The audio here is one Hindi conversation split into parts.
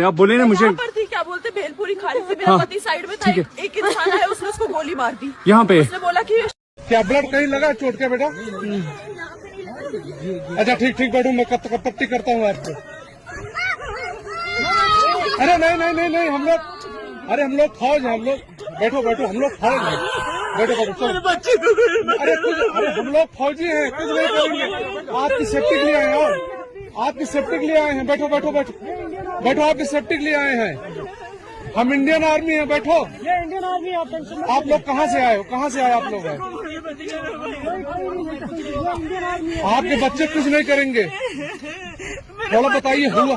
आप बोले ना मुझे। यहाँ पर थी, क्या बोलते भेलपुरी खा रही थी, मेरा पति साइड में था, एक इंसान आया उसने उसको गोली मार दी। यहाँ पे उसने बोला कि क्या ब्लड कहीं लगा चोट के बेटा? अच्छा ठीक ठीक बैठो, मैं कब पट्टी करता हूँ आपको। अरे नहीं नहीं नहीं नहीं, हम लोग फौज है, हम लोग बैठो बैठो, हम लोग फौज है, बैठो बैठो चलो। अरे हम लोग फौजी हैं, कुछ नहीं करेंगे, आपकी सेफ्टी के लिए आए हैं, आपकी सेफ्टी के लिए आए हैं, बैठो बैठो बैठो बैठो, आपकी सेफ्टी के लिए आए हैं, हम इंडियन आर्मी हैं, बैठो। ये इंडियन आर्मी आप टेंशन मत। आप लोग कहाँ से आए हो, कहाँ से आए आप लोग हैं? आपके बच्चे कुछ नहीं करेंगे, थोड़ा बताइए हुआ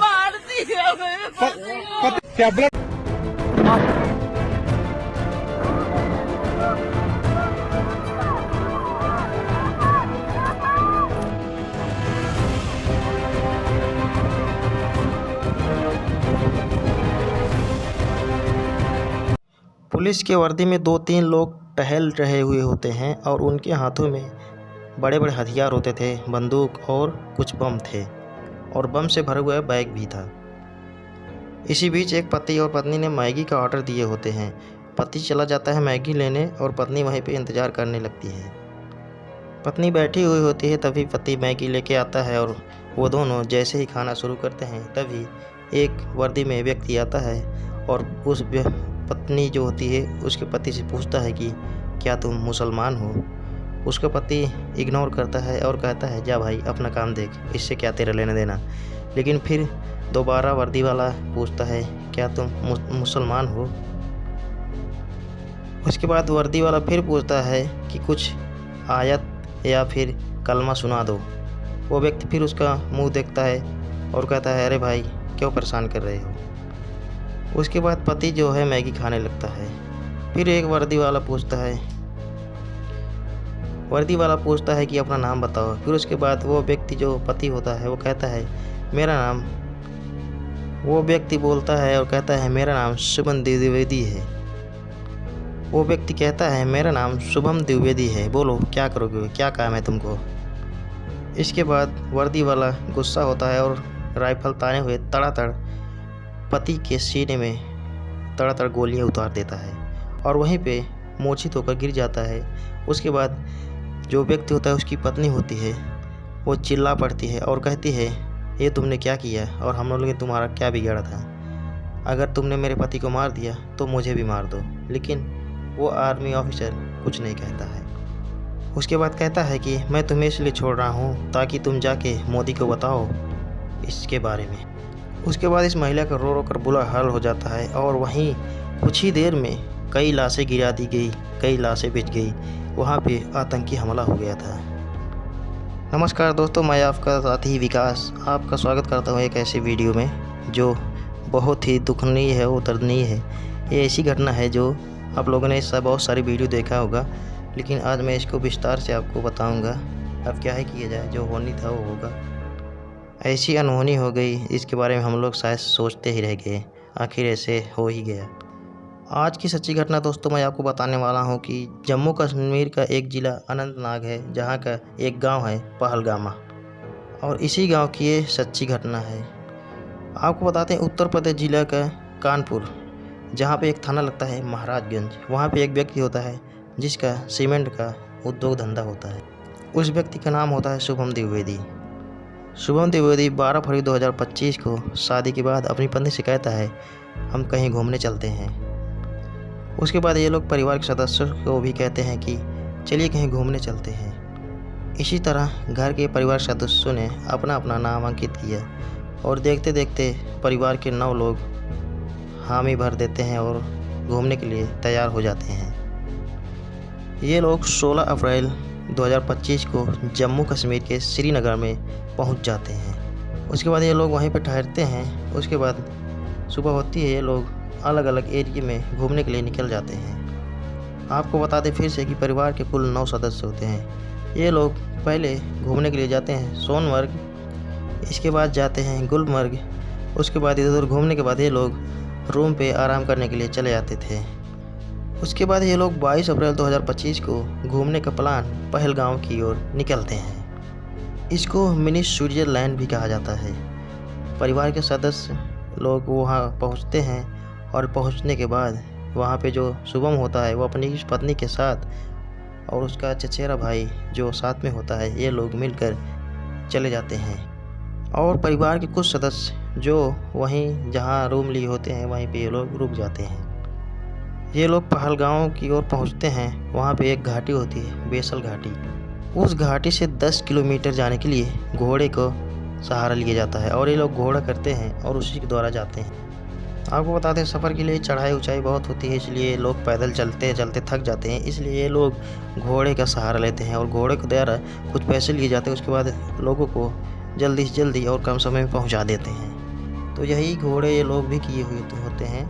क्या ब्लड? पुलिस के वर्दी में 2-3 लोग टहल रहे हुए होते हैं और उनके हाथों में बड़े बड़े हथियार होते थे, बंदूक और कुछ बम थे और बम से भरा हुआ बैग भी था। इसी बीच एक पति और पत्नी ने मैगी का ऑर्डर दिए होते हैं। पति चला जाता है मैगी लेने और पत्नी वहीं पे इंतज़ार करने लगती है। पत्नी बैठी हुई होती है, तभी पति मैगी लेके आता है और वो दोनों जैसे ही खाना शुरू करते हैं तभी एक वर्दी में व्यक्ति आता है और उस पत्नी जो होती है उसके पति से पूछता है कि क्या तुम मुसलमान हो। उसका पति इग्नोर करता है और कहता है जा भाई अपना काम देख, इससे क्या तेरा लेना देना। लेकिन फिर दोबारा वर्दी वाला पूछता है क्या तुम मुसलमान हो। उसके बाद वर्दी वाला फिर पूछता है कि कुछ आयत या फिर कलमा सुना दो। वो व्यक्ति फिर उसका मुंह देखता है और कहता है अरे भाई क्यों परेशान कर रहे हो। उसके बाद पति जो है मैगी खाने लगता है। फिर एक वर्दी वाला पूछता है कि अपना नाम बताओ। फिर उसके बाद वो व्यक्ति जो पति होता है वो कहता है मेरा नाम, वो व्यक्ति बोलता है और कहता है मेरा नाम शुभम द्विवेदी है। वो व्यक्ति कहता है मेरा नाम शुभम द्विवेदी है, बोलो क्या करोगे, क्या काम है तुमको। इसके बाद वर्दी वाला गुस्सा होता है और राइफल ताने हुए तड़ातड़ पति के सीने में तड़ातड़ गोलियां उतार देता है और वहीं पे मूर्छित होकर गिर जाता है। उसके बाद जो व्यक्ति होता है उसकी पत्नी होती है, वो चिल्ला पड़ती है और कहती है ये तुमने क्या किया और हम लोगों ने तुम्हारा क्या बिगाड़ा था। अगर तुमने मेरे पति को मार दिया तो मुझे भी मार दो। लेकिन वो आर्मी ऑफिसर कुछ नहीं कहता है। उसके बाद कहता है कि मैं तुम्हें इसलिए छोड़ रहा हूँ ताकि तुम जाके मोदी को बताओ इसके बारे में। उसके बाद इस महिला का रो रो कर बुरा हाल हो जाता है और वहीं कुछ ही देर में कई लाशें गिरा दी गई, कई लाशें बिछ गई। वहाँ पे आतंकी हमला हो गया था। नमस्कार दोस्तों, मैं आपका साथी विकास आपका स्वागत करता हूँ एक ऐसी वीडियो में जो बहुत ही दुखनीय है और दर्दनीय है। ये ऐसी घटना है जो आप लोगों ने इससे बहुत सारी वीडियो देखा होगा, लेकिन आज मैं इसको विस्तार से आपको बताऊँगा। अब क्या है किया जाए, जो होनी था वो होगा। ऐसी अनहोनी हो गई, इसके बारे में हम लोग शायद सोचते ही रह गए, आखिर ऐसे हो ही गया। आज की सच्ची घटना दोस्तों मैं आपको बताने वाला हूं कि जम्मू कश्मीर का एक ज़िला अनंतनाग है, जहां का एक गांव है पहलगामा, और इसी गांव की ये सच्ची घटना है। आपको बताते हैं उत्तर प्रदेश ज़िला का कानपुर, जहां पे एक थाना लगता है महाराजगंज। वहां पे एक व्यक्ति होता है जिसका सीमेंट का उद्योग धंधा होता है। उस व्यक्ति का नाम होता है शुभम द्विवेदी। शुभम द्विवेदी 12 फरवरी 2025 को शादी के बाद अपनी पत्नी से कहता है हम कहीं घूमने चलते हैं। उसके बाद ये लोग परिवार के सदस्यों को भी कहते हैं कि चलिए कहीं घूमने चलते हैं। इसी तरह घर के परिवार सदस्यों ने अपना अपना नाम अंकित किया और देखते देखते परिवार के 9 लोग हामी भर देते हैं और घूमने के लिए तैयार हो जाते हैं। ये लोग 16 अप्रैल 2025 को जम्मू कश्मीर के श्रीनगर में पहुंच जाते हैं। उसके बाद ये लोग वहीं पर ठहरते हैं। उसके बाद सुबह होती है, ये लोग अलग अलग एरिया में घूमने के लिए निकल जाते हैं। आपको बता दें फिर से कि परिवार के कुल 9 सदस्य होते हैं। ये लोग पहले घूमने के लिए जाते हैं सोनमर्ग, इसके बाद जाते हैं गुलमर्ग। उसके बाद इधर उधर घूमने के बाद ये लोग रूम पे आराम करने के लिए चले जाते थे। उसके बाद ये लोग 22 अप्रैल 2025 को घूमने का प्लान पहलगाम की ओर निकलते हैं। इसको मिनी स्विट्जरलैंड भी कहा जाता है। परिवार के सदस्य लोग वहाँ पहुँचते हैं और पहुँचने के बाद वहाँ पे जो शुभम होता है वो अपनी पत्नी के साथ और उसका चचेरा भाई जो साथ में होता है, ये लोग मिलकर चले जाते हैं। और परिवार के कुछ सदस्य जो वहीं जहाँ रूम लिए होते हैं वहीं पे ये लोग रुक जाते हैं। ये लोग पहलगांव की ओर पहुँचते हैं। वहाँ पे एक घाटी होती है, बेसल घाटी। उस घाटी से 10 किलोमीटर जाने के लिए घोड़े को सहारा लिया जाता है और ये लोग घोड़ा करते हैं और उसी के द्वारा जाते हैं। आपको बता दें, सफ़र के लिए चढ़ाई ऊंचाई बहुत होती है, इसलिए लोग पैदल चलते चलते थक जाते हैं। इसलिए ये लोग घोड़े का सहारा लेते हैं और घोड़े के द्वारा कुछ पैसे लिए जाते हैं। उसके बाद लोगों को जल्दी से जल्दी और कम समय में पहुंचा देते हैं। तो यही घोड़े ये लोग भी किए हुए होते हैं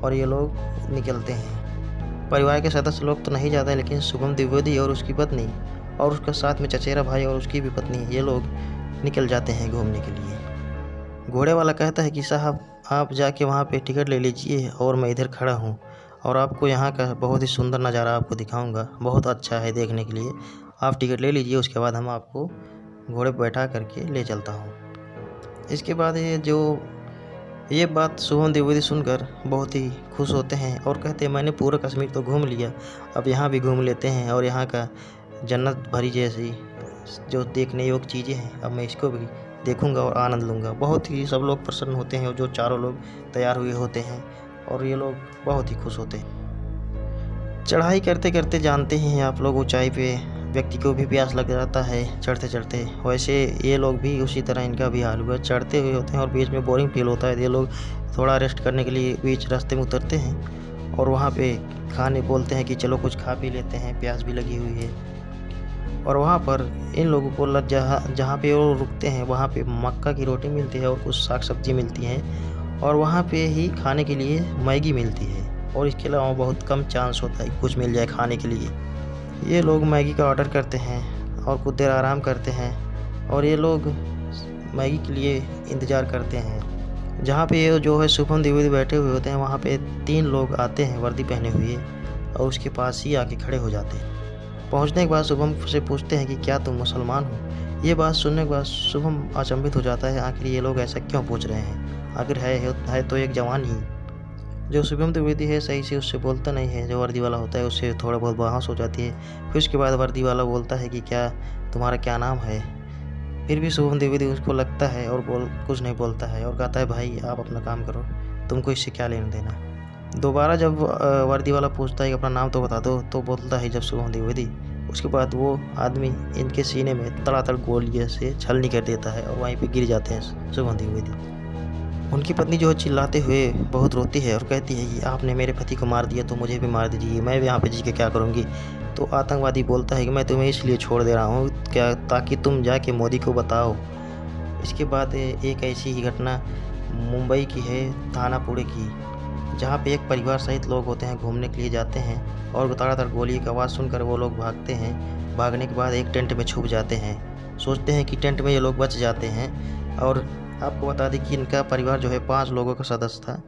और ये लोग निकलते हैं। परिवार के सदस्य लोग तो नहीं जाते, लेकिन शुभम द्विवेदी और उसकी पत्नी और उसके साथ में चचेरा भाई और उसकी भी पत्नी, ये लोग निकल जाते हैं घूमने के लिए। घोड़े वाला कहता है कि साहब, आप जाके वहाँ पे टिकट ले लीजिए और मैं इधर खड़ा हूँ और आपको यहाँ का बहुत ही सुंदर नज़ारा आपको दिखाऊंगा, बहुत अच्छा है देखने के लिए। आप टिकट ले लीजिए, उसके बाद हम आपको घोड़े पर बैठा करके ले चलता हूँ। इसके बाद ये बात शुभम द्विवेदी सुनकर बहुत ही खुश होते हैं और कहते हैं, मैंने पूरा कश्मीर तो घूम लिया, अब यहाँ भी घूम लेते हैं और यहाँ का जन्नत भरी जैसी जो देखने योग्य चीज़ें हैं, अब मैं इसको भी देखूंगा और आनंद लूँगा। बहुत ही सब लोग प्रसन्न होते हैं और जो चारों लोग तैयार हुए होते हैं और ये लोग बहुत ही खुश होते हैं। चढ़ाई करते करते जानते हैं आप लोग, ऊंचाई पे व्यक्ति को भी प्यास लग जाता है चढ़ते चढ़ते। वैसे ये लोग भी उसी तरह इनका भी हाल हुआ, चढ़ते हुए होते हैं और बीच में बोरिंग फील होता है। ये लोग थोड़ा रेस्ट करने के लिए बीच रास्ते में उतरते हैं और वहाँ पे खाने बोलते हैं कि चलो कुछ खा पी लेते हैं, प्यास भी लगी हुई है। और वहाँ पर इन लोगों को जहाँ पे वो रुकते हैं वहाँ पे मक्का की रोटी मिलती है और कुछ साग सब्जी मिलती हैं और वहाँ पे ही खाने के लिए मैगी मिलती है और इसके अलावा बहुत कम चांस होता है कुछ मिल जाए खाने के लिए। ये लोग मैगी का ऑर्डर करते हैं और कुछ देर आराम करते हैं और ये लोग मैगी के लिए इंतज़ार करते हैं। जहाँ पे ये जो है शुभम द्विवेदी बैठे हुए होते हैं, वहाँ पे 3 लोग आते हैं वर्दी पहने हुए और उसके पास ही आके खड़े हो जाते हैं। पहुंचने के बाद शुभम से पूछते हैं कि क्या तुम मुसलमान हो। ये बात सुनने के बाद शुभम अचंभित हो जाता है, आखिर ये लोग ऐसा क्यों पूछ रहे हैं, आखिर है तो एक जवान ही। जो शुभम द्विवेदी है सही से उससे बोलता नहीं है, जो वर्दी वाला होता है उससे थोड़ा बहुत बहस हो जाती है। फिर उसके बाद वर्दी वाला बोलता है कि क्या तुम्हारा क्या नाम है। फिर भी शुभम द्विवेदी उसको लगता है और कुछ नहीं बोलता है और कहता है, भाई आप अपना काम करो, तुमको इससे क्या लेना देना। दोबारा जब वर्दी वाला पूछता है कि अपना नाम तो बता दो, तो बोलता है जब शुभम द्विवेदी। उसके बाद वो आदमी इनके सीने में तड़ातड़ गोलियों से छलनी कर देता है और वहीं पे गिर जाते हैं शुभम द्विवेदी। उनकी पत्नी जो है चिल्लाते हुए बहुत रोती है और कहती है कि आपने मेरे पति को मार दिया तो मुझे भी मार दीजिए, मैं यहाँ पे जी के क्या करूँगी। तो आतंकवादी बोलता है कि मैं तुम्हें इसलिए छोड़ दे रहा हूँ क्या, ताकि तुम जाके मोदी को बताओ। इसके बाद एक ऐसी ही घटना मुंबई की है, थाना पुणे की, जहाँ पे एक परिवार सहित लोग होते हैं, घूमने के लिए जाते हैं और तड़ातड़ गोली की आवाज़ सुनकर वो लोग भागते हैं। भागने के बाद एक टेंट में छुप जाते हैं, सोचते हैं कि टेंट में ये लोग बच जाते हैं। और आपको बता दें कि इनका परिवार जो है 5 लोगों का सदस्य था।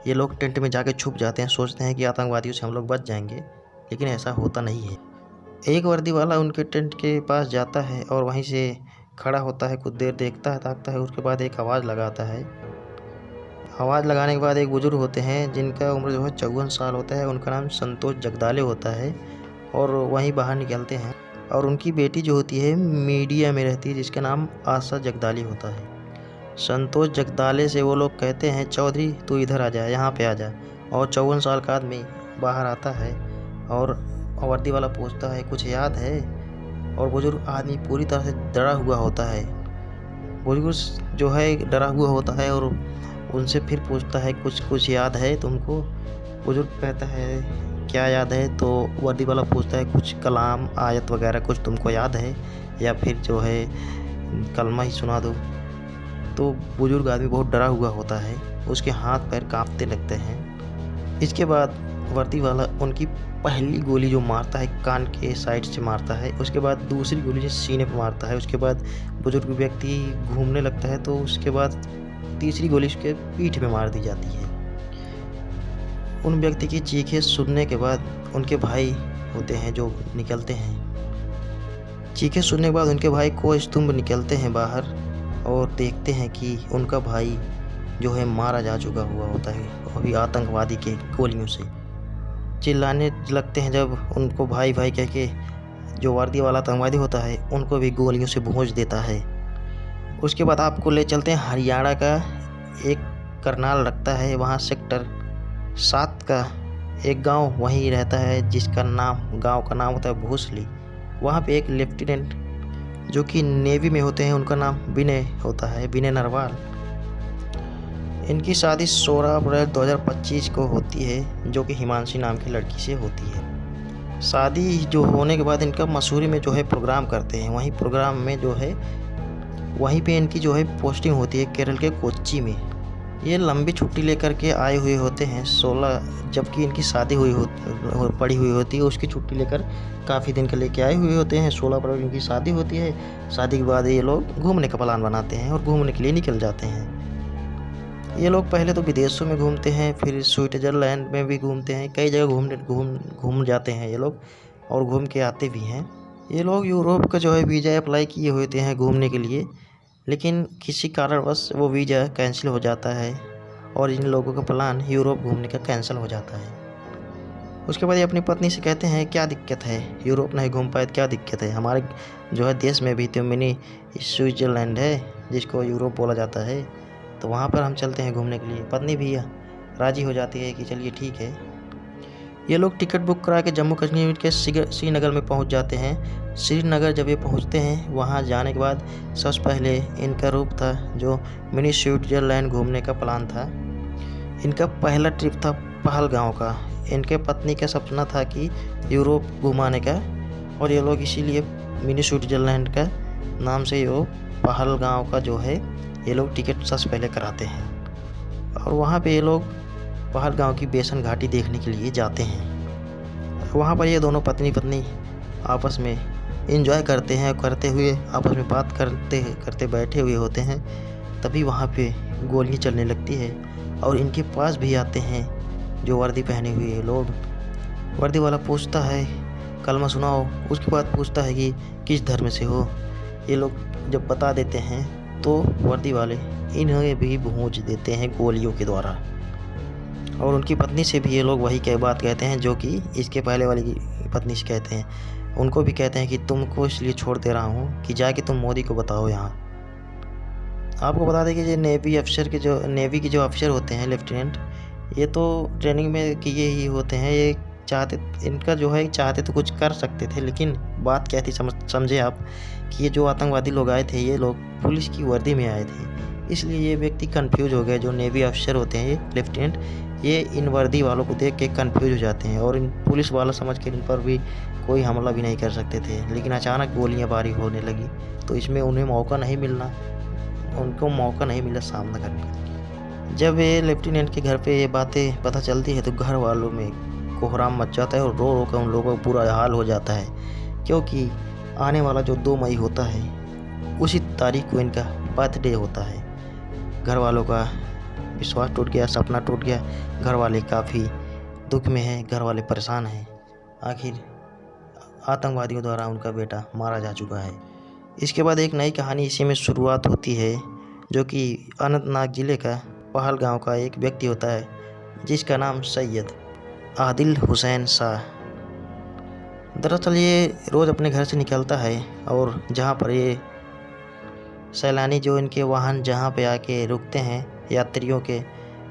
ये लोग टेंट में जाके छुप जाते हैं, सोचते हैं कि आतंकवादियों से हम लोग बच जाएंगे, लेकिन ऐसा होता नहीं है। एक वर्दी वाला उनके टेंट के पास जाता है और वहीं से खड़ा होता है, कुछ देर देखता है ताकता है, उसके बाद एक आवाज़ लगाता है। आवाज़ लगाने के बाद एक बुजुर्ग होते हैं जिनका उम्र जो है 54 साल होता है, उनका नाम संतोष जगदाले होता है और वहीं बाहर निकलते हैं। और उनकी बेटी जो होती है मीडिया में रहती है, जिसका नाम आशा जगदाली होता है। संतोष जगदाले से वो लोग कहते हैं, चौधरी तू इधर आ जा, यहाँ पे आ जा। और 54 साल का आदमी बाहर आता है और वर्दी वाला पूछता है कुछ याद है, और बुजुर्ग आदमी पूरी तरह से डरा हुआ होता है। बुजुर्ग जो है डरा हुआ होता है और उनसे फिर पूछता है कुछ याद है तुमको। बुजुर्ग कहता है क्या याद है, तो वर्दी वाला पूछता है कुछ कलाम आयत वगैरह कुछ तुमको याद है या फिर जो है कलमा ही सुना दो। तो बुजुर्ग आदमी बहुत डरा हुआ होता है, उसके हाथ पैर कांपते लगते हैं। इसके बाद वर्दी वाला उनकी पहली गोली जो मारता है कान के साइड से मारता है, उसके बाद दूसरी गोली जो सीने पर मारता है, उसके बाद बुजुर्ग व्यक्ति घूमने लगता है, तो उसके बाद तीसरी गोली उसके पीठ पे मार दी जाती है। उन व्यक्ति की चीखें सुनने के बाद उनके भाई होते हैं जो निकलते हैं। चीखें सुनने के बाद उनके भाई को स्तंभ निकलते हैं बाहर और देखते हैं कि उनका भाई जो है मारा जा चुका हुआ होता है, वो भी आतंकवादी के गोलियों से। चिल्लाने लगते हैं जब उनको भाई भाई कह के जो वर्दी वाला आतंकवादी होता है उनको भी गोलियों से भूंज देता है। उसके बाद आपको ले चलते हैं हरियाणा का एक करनाल रखता है, वहाँ सेक्टर 7 का एक गांव वहीं रहता है जिसका गांव का नाम होता है भोसली। वहाँ पे एक लेफ्टिनेंट जो कि नेवी में होते हैं, उनका नाम विनय होता है, विनय नरवाल। इनकी शादी 16 अप्रैल 2025 को होती है, जो कि हिमांशी नाम की लड़की से होती है। शादी जो होने के बाद इनका मसूरी में जो है प्रोग्राम करते हैं, वहीं प्रोग्राम में जो है वहीं पे इनकी जो है पोस्टिंग होती है केरल के कोच्चि में। ये लंबी छुट्टी लेकर के आए हुए होते हैं 16, जबकि इनकी शादी पड़ी हुई होती है, उसकी छुट्टी लेकर काफ़ी दिन के लेके आए हुए होते हैं। 16 अप्रैल इनकी शादी होती है। शादी के बाद ये लोग घूमने का प्लान बनाते हैं और घूमने के लिए निकल जाते हैं। ये लोग पहले तो विदेशों में घूमते हैं, फिर स्विट्ज़रलैंड में भी घूमते हैं, कई जगह घूम जाते हैं ये लोग और घूम के आते भी हैं। ये लोग यूरोप का जो है वीज़ा अप्लाई किए होते हैं घूमने के लिए, लेकिन किसी कारणवश वो वीज़ा कैंसिल हो जाता है और इन लोगों का प्लान यूरोप घूमने का कैंसिल हो जाता है। उसके बाद ये अपनी पत्नी से कहते हैं क्या दिक्कत है, यूरोप नहीं घूम पाए तो क्या दिक्कत है, हमारे जो है देश में भी तो मिनी स्विट्ज़रलैंड है जिसको यूरोप बोला जाता है, तो वहाँ पर हम चलते हैं घूमने के लिए। पत्नी भी राज़ी हो जाती है कि चलिए ठीक है। ये लोग टिकट बुक करा के जम्मू कश्मीर के श्रीनगर में पहुंच जाते हैं। श्रीनगर जब ये पहुंचते हैं, वहां जाने के बाद सबसे पहले इनका रूप था जो मिनी स्विट्ज़रलैंड घूमने का प्लान था। इनका पहला ट्रिप था पहलगांव का। इनके पत्नी का सपना था कि यूरोप घुमाने का, और ये लोग इसीलिए मिनी स्विट्ज़रलैंड का नाम से वो पहलगांव का जो है ये लोग टिकट सबसे पहले कराते हैं। और वहाँ पे ये लोग पहलगांव की बेसन घाटी देखने के लिए जाते हैं। वहाँ पर ये दोनों पत्नी पत्नी आपस में एंजॉय करते हैं, करते हुए आपस में बात करते बैठे हुए होते हैं। तभी वहाँ पे गोलियाँ चलने लगती है और इनके पास भी आते हैं जो वर्दी पहने हुए लोग। वर्दी वाला पूछता है कलमा सुनाओ, उसके बाद पूछता है कि किस धर्म से हो। ये लोग जब बता देते हैं तो वर्दी वाले इन्हें भी भूंज देते हैं गोलियों के द्वारा। और उनकी पत्नी से भी ये लोग वही बात कहते हैं जो कि इसके पहले वाली की पत्नी से कहते हैं। उनको भी कहते हैं कि तुमको इसलिए छोड़ दे रहा हूँ कि जाके तुम मोदी को बताओ यहाँ। आपको बता दें कि ये नेवी के जो अफसर होते हैं लेफ्टिनेंट, ये तो ट्रेनिंग में किए ही होते हैं। ये चाहते तो कुछ कर सकते थे, लेकिन बात क्या थी समझे आप कि ये जो आतंकवादी लोग आए थे ये लोग पुलिस की वर्दी में आए थे, इसलिए ये व्यक्ति कंफ्यूज हो गए। जो नेवी अफसर होते हैं ये लेफ्टिनेंट, ये इन वर्दी वालों को देख के कंफ्यूज हो जाते हैं और इन पुलिस वाला समझ के इन पर भी कोई हमला भी नहीं कर सकते थे। लेकिन अचानक गोलियां बारी होने लगी तो इसमें उनको मौका नहीं मिला सामना करने का। जब ये लेफ्टिनेंट के घर पे ये बातें पता चलती है तो घर वालों में कोहराम मच जाता है और रो रो कर उन लोगों का बुरा हाल हो जाता है, क्योंकि आने वाला जो 2 मई होता है उसी तारीख को इनका बर्थडे होता है। घर वालों का विश्वास टूट गया, सपना टूट गया। घर वाले काफ़ी दुख में हैं, घर वाले परेशान हैं। आखिर आतंकवादियों द्वारा उनका बेटा मारा जा चुका है। इसके बाद एक नई कहानी इसी में शुरुआत होती है, जो कि अनंतनाग ज़िले का पहलगांव का एक व्यक्ति होता है जिसका नाम सैयद आदिल हुसैन शाह। दरअसल ये रोज़ अपने घर से निकलता है और जहाँ पर ये सैलानी जो इनके वाहन जहाँ पे आके रुकते हैं, यात्रियों के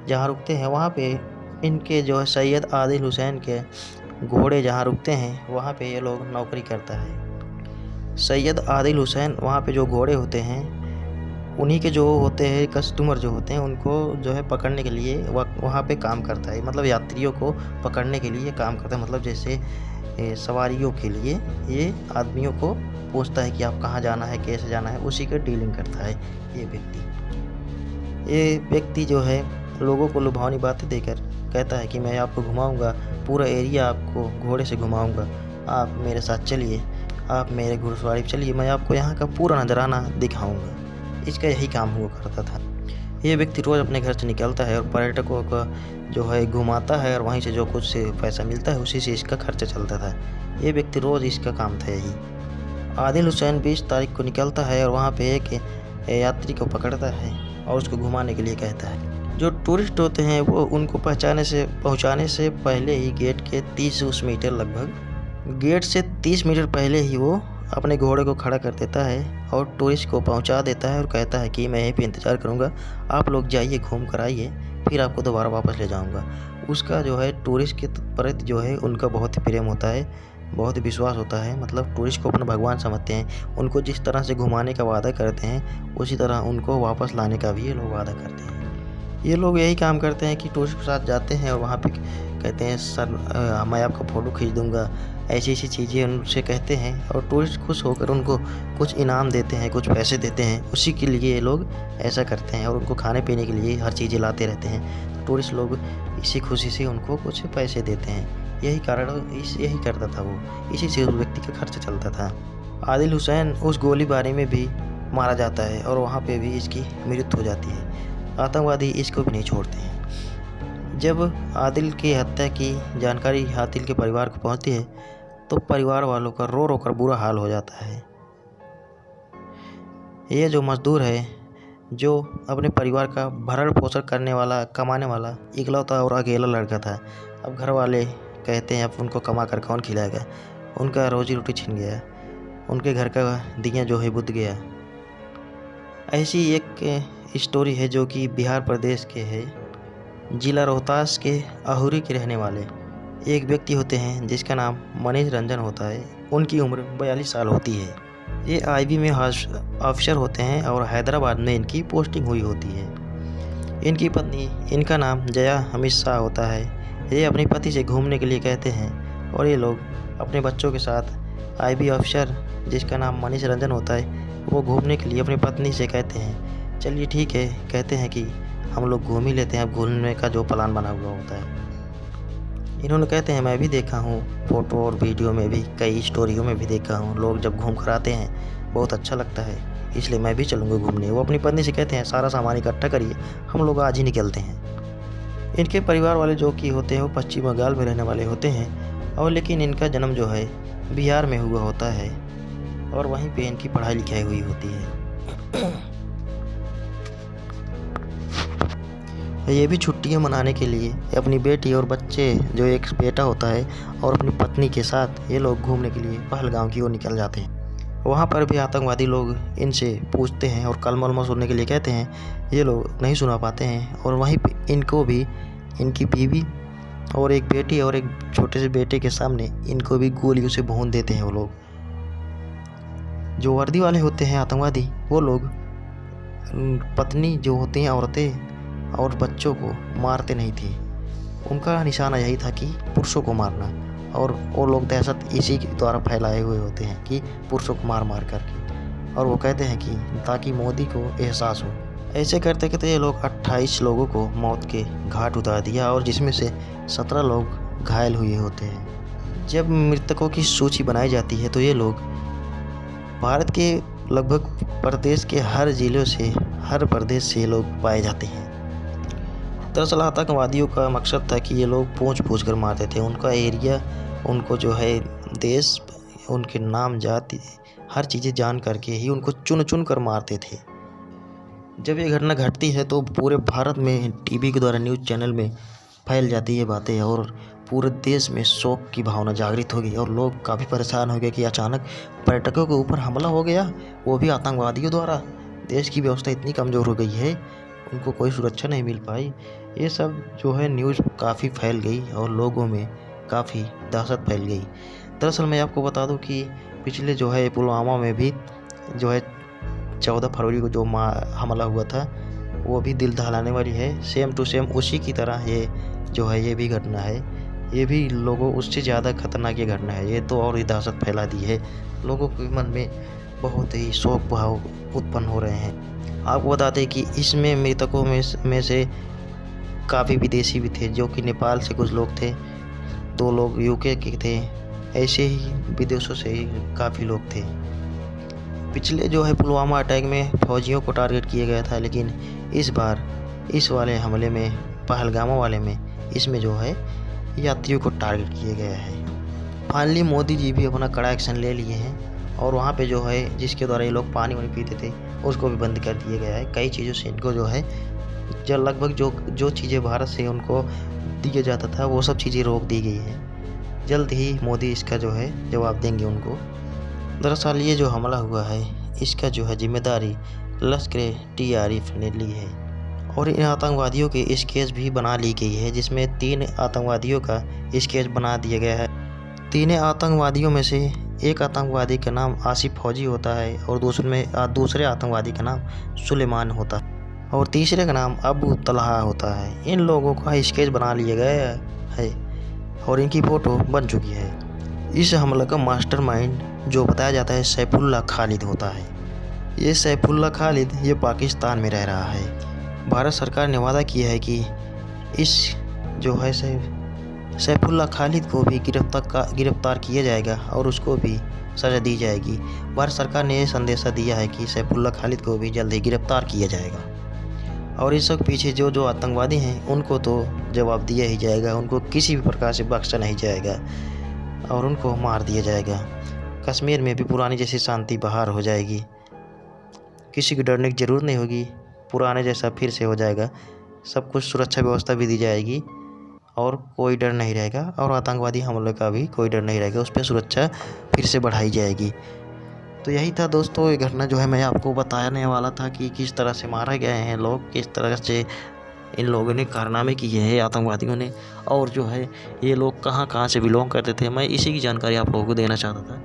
जहाँ रुकते हैं, वहाँ पे इनके जो है सैयद आदिल हुसैन के घोड़े जहाँ रुकते हैं वहाँ पे ये लोग नौकरी करता है। सैयद आदिल हुसैन वहाँ पे जो घोड़े होते हैं उन्हीं के जो होते हैं कस्टमर जो होते हैं उनको जो है पकड़ने के लिए वहाँ पे काम करता है। मतलब यात्रियों को पकड़ने के लिए काम करता है। मतलब जैसे सवारियों के लिए ये आदमियों को पूछता है कि आप कहाँ जाना है, कैसे जाना है, उसी का डीलिंग करता है ये व्यक्ति जो है लोगों को लुभावनी बातें देकर कहता है कि मैं आपको घुमाऊंगा, पूरा एरिया आपको घोड़े से घुमाऊंगा, आप मेरे साथ चलिए, आप मेरे घुड़सवारी पर चलिए, मैं आपको यहाँ का पूरा नजराना दिखाऊंगा। इसका यही काम हुआ करता था। ये व्यक्ति रोज़ अपने घर से निकलता है और पर्यटकों का जो है घुमाता है और वहीं से जो कुछ से पैसा मिलता है उसी से इसका खर्चा चलता था। ये व्यक्ति रोज़ इसका काम था यही। आदिल हुसैन 20 तारीख को निकलता है और वहाँ पे एक यात्री को पकड़ता है और उसको घुमाने के लिए कहता है। जो टूरिस्ट होते हैं वो उनको पहुंचाने से पहले ही गेट के 30 मीटर लगभग गेट से 30 मीटर पहले ही वो अपने घोड़े को खड़ा कर देता है और टूरिस्ट को पहुंचा देता है और कहता है कि मैं यहीं पे इंतज़ार करूंगा, आप लोग जाइए, घूम कर आइए, फिर आपको दोबारा वापस ले जाऊंगा। उसका जो है टूरिस्ट के प्रति जो है उनका बहुत ही प्रेम होता है, बहुत ही विश्वास होता है। मतलब टूरिस्ट को अपना भगवान समझते हैं। उनको जिस तरह से घुमाने का वादा करते हैं उसी तरह उनको वापस लाने का भी ये लोग वादा करते हैं। ये लोग यही काम करते हैं कि टूरिस्ट के साथ जाते हैं और वहाँ पे कहते हैं सर मैं आपका फ़ोटो खींच दूँगा, ऐसी चीज़ें उनसे कहते हैं और टूरिस्ट खुश होकर उनको कुछ इनाम देते हैं, कुछ पैसे देते हैं। उसी के लिए ये लोग ऐसा करते हैं और उनको खाने पीने के लिए हर चीज़ें लाते रहते हैं। तो टूरिस्ट लोग इसी खुशी से उनको कुछ पैसे देते हैं। यही करता था वो, इसी से उस व्यक्ति का खर्च चलता था। आदिल हुसैन उस गोलीबारी में भी मारा जाता है और वहाँ पे भी इसकी मृत्यु हो जाती है। आतंकवादी इसको भी नहीं छोड़ते हैं। जब आदिल की हत्या की जानकारी आदिल के परिवार को पहुँचती है तो परिवार वालों का रो रो कर बुरा हाल हो जाता है। ये जो मजदूर है, जो अपने परिवार का भरण पोषण करने वाला, कमाने वाला इकलौता और अकेला लड़का था, अब घर वाले कहते हैं अब उनको कमा कर कौन खिलाएगा। उनका रोजी रोटी छिन गया, उनके घर का दिया जो है बुझ गया। ऐसी एक स्टोरी है जो कि बिहार प्रदेश के है, जिला रोहतास के अहुरी के रहने वाले एक व्यक्ति होते हैं जिसका नाम मनीष रंजन होता है। उनकी उम्र 42 साल होती है। ये आईबी में अफसर होते हैं और हैदराबाद में इनकी पोस्टिंग हुई होती है। इनकी पत्नी, इनका नाम जया अमित शाह होता है। ये अपने पति से घूमने के लिए कहते हैं और ये लोग अपने बच्चों के साथ आईबी अफसर जिसका नाम मनीष रंजन होता है वो घूमने के लिए अपनी पत्नी से कहते हैं चलिए ठीक है, कहते हैं कि हम लोग घूम ही लेते हैं। अब घूमने का जो प्लान बना हुआ होता है, इन्होंने कहते हैं मैं भी देखा हूँ, फ़ोटो और वीडियो में भी, कई स्टोरियों में भी देखा हूँ, लोग जब घूम कर आते हैं बहुत अच्छा लगता है, इसलिए मैं भी चलूँगा घूमने। वो अपनी पत्नी से कहते हैं सारा सामान इकट्ठा करिए, हम लोग आज ही निकलते हैं। इनके परिवार वाले जो कि होते हैं वो पश्चिम बंगाल में रहने वाले होते हैं और लेकिन इनका जन्म जो है बिहार में हुआ होता है और वहीं पे इनकी पढ़ाई लिखाई हुई होती है। ये भी छुट्टियां मनाने के लिए अपनी बेटी और बच्चे, जो एक बेटा होता है, और अपनी पत्नी के साथ ये लोग घूमने के लिए पहलगाम की ओर निकल जाते हैं। वहाँ पर भी आतंकवादी लोग इनसे पूछते हैं और कलमा वलमा सुनने के लिए कहते हैं। ये लोग नहीं सुना पाते हैं और वहीं पे इनको भी, इनकी बीवी और एक बेटी और एक छोटे से बेटे के सामने इनको भी गोलियों से भून देते हैं। वो लोग जो वर्दी वाले होते हैं आतंकवादी, वो लोग पत्नी जो होती हैं औरतें और बच्चों को मारते नहीं थे। उनका निशाना यही था कि पुरुषों को मारना, और वो लोग दहशत इसी के द्वारा फैलाए हुए होते हैं कि पुरुषों को मार मार करके, और वो कहते हैं कि ताकि मोदी को एहसास हो। ऐसे करते करते ये लोग 28 लोगों को मौत के घाट उतार दिया और जिसमें से 17 लोग घायल हुए होते हैं। जब मृतकों की सूची बनाई जाती है तो ये लोग भारत के लगभग प्रदेश के हर जिलों से, हर प्रदेश से लोग पाए जाते हैं। दरअसल आतंकवादियों का मकसद था कि ये लोग पूछ कर मारते थे। उनका एरिया, उनको जो है देश, उनके नाम, जाति, हर चीज़ें जान करके ही उनको चुन कर मारते थे। जब ये घटना घटती है तो पूरे भारत में टीवी के द्वारा, न्यूज़ चैनल में फैल जाती है बातें और पूरे देश में शोक की भावना जागृत हो गई और लोग काफ़ी परेशान हो गए कि अचानक पर्यटकों के ऊपर हमला हो गया, वो भी आतंकवादियों द्वारा। देश की व्यवस्था इतनी कमज़ोर हो गई है, उनको कोई सुरक्षा नहीं मिल पाई। ये सब जो है न्यूज़ काफ़ी फैल गई और लोगों में काफ़ी दहशत फैल गई। दरअसल मैं आपको बता दूं कि पिछले जो है पुलवामा में भी जो है 14 फरवरी को जो हमला हुआ था वो भी दिल दहलाने वाली है। सेम टू सेम उसी की तरह ये जो है ये भी घटना है। ये भी लोगों, उससे ज़्यादा खतरनाक ये घटना है। ये तो और ही दहशत फैला दी है, लोगों के मन में बहुत ही शोक भाव उत्पन्न हो रहे हैं। आपको बताते हैं कि इसमें मृतकों में से काफ़ी विदेशी भी थे, जो कि नेपाल से कुछ लोग थे, 2 लोग यूके के थे, ऐसे ही विदेशों से ही काफ़ी लोग थे। पिछले जो है पुलवामा अटैक में फौजियों को टारगेट किया गया था, लेकिन इस बार इस वाले हमले में, पहलगाम वाले में, इसमें जो है यात्रियों को टारगेट किया गया है। फाइनली मोदी जी भी अपना कड़ा एक्शन ले लिए हैं और वहाँ पे जो है जिसके द्वारा ये लोग पानी वानी पीते थे उसको भी बंद कर दिया गया है। कई चीज़ों से इनको जो है जो लगभग जो चीज़ें भारत से उनको दिया जाता था वो सब चीज़ें रोक दी गई है। जल्द ही मोदी इसका जो है जवाब देंगे उनको। दरअसल ये जो हमला हुआ है इसका जो है जिम्मेदारी लश्कर-ए-तैयबा ने ली है और इन आतंकवादियों के स्केच भी बना ली गई है, जिसमें 3 आतंकवादियों का स्केच बना दिया गया है। 3 आतंकवादियों में से एक आतंकवादी का नाम आसिफ फौजी होता है और दूसरे आतंकवादी का नाम सुलेमान होता है और तीसरे का नाम अबू तलहा होता है। इन लोगों का स्केच बना लिया गया है और इनकी फ़ोटो बन चुकी है। इस हमले का मास्टरमाइंड जो बताया जाता है सैफुल्लाह खालिद होता है। ये सैफुल्लाह खालिद ये पाकिस्तान में रह रहा है। भारत सरकार ने वादा किया है कि इस जो है सैफुल्लाह खालिद को भी गिरफ्तार किया जाएगा और उसको भी सज़ा दी जाएगी। भारत सरकार ने यह संदेशा दिया है कि सैफुल्लाह खालिद को भी जल्द ही गिरफ्तार किया जाएगा और इस सब पीछे जो आतंकवादी हैं उनको तो जवाब दिया ही जाएगा। उनको किसी भी प्रकार से बख्शा नहीं जाएगा और उनको मार दिया जाएगा। कश्मीर में भी पुरानी जैसी शांति बहार हो जाएगी। किसी को डरने की ज़रूरत नहीं होगी, पुराने जैसा फिर से हो जाएगा। सब कुछ सुरक्षा व्यवस्था भी दी जाएगी और कोई डर नहीं रहेगा और आतंकवादी हमले का भी कोई डर नहीं रहेगा। उस पर सुरक्षा फिर से बढ़ाई जाएगी। तो यही था दोस्तों, ये घटना जो है मैं आपको बताने वाला था कि किस तरह से मारे गए हैं लोग, किस तरह से इन लोगों ने कारनामे किए हैं आतंकवादियों ने, और जो है ये लोग कहाँ से बिलोंग करते थे। मैं इसी की जानकारी आप लोगों को देना चाहता था।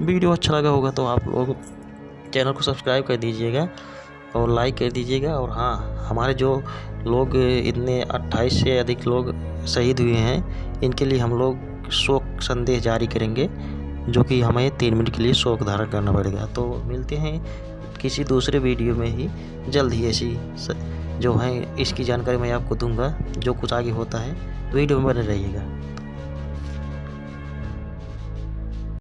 वीडियो अच्छा लगा होगा तो आप लोग चैनल को सब्सक्राइब कर दीजिएगा और लाइक कर दीजिएगा। और हाँ, हमारे जो लोग इतने 28 से अधिक लोग शहीद हुए हैं, इनके लिए हम लोग शोक संदेश जारी करेंगे, जो कि हमें 3 मिनट के लिए शोक धारण करना पड़ेगा। तो मिलते हैं किसी दूसरे वीडियो में ही जल्द ही। ऐसी जो है इसकी जानकारी मैं आपको दूंगा जो कुछ आगे होता है, तो वीडियो में बने रहिएगा।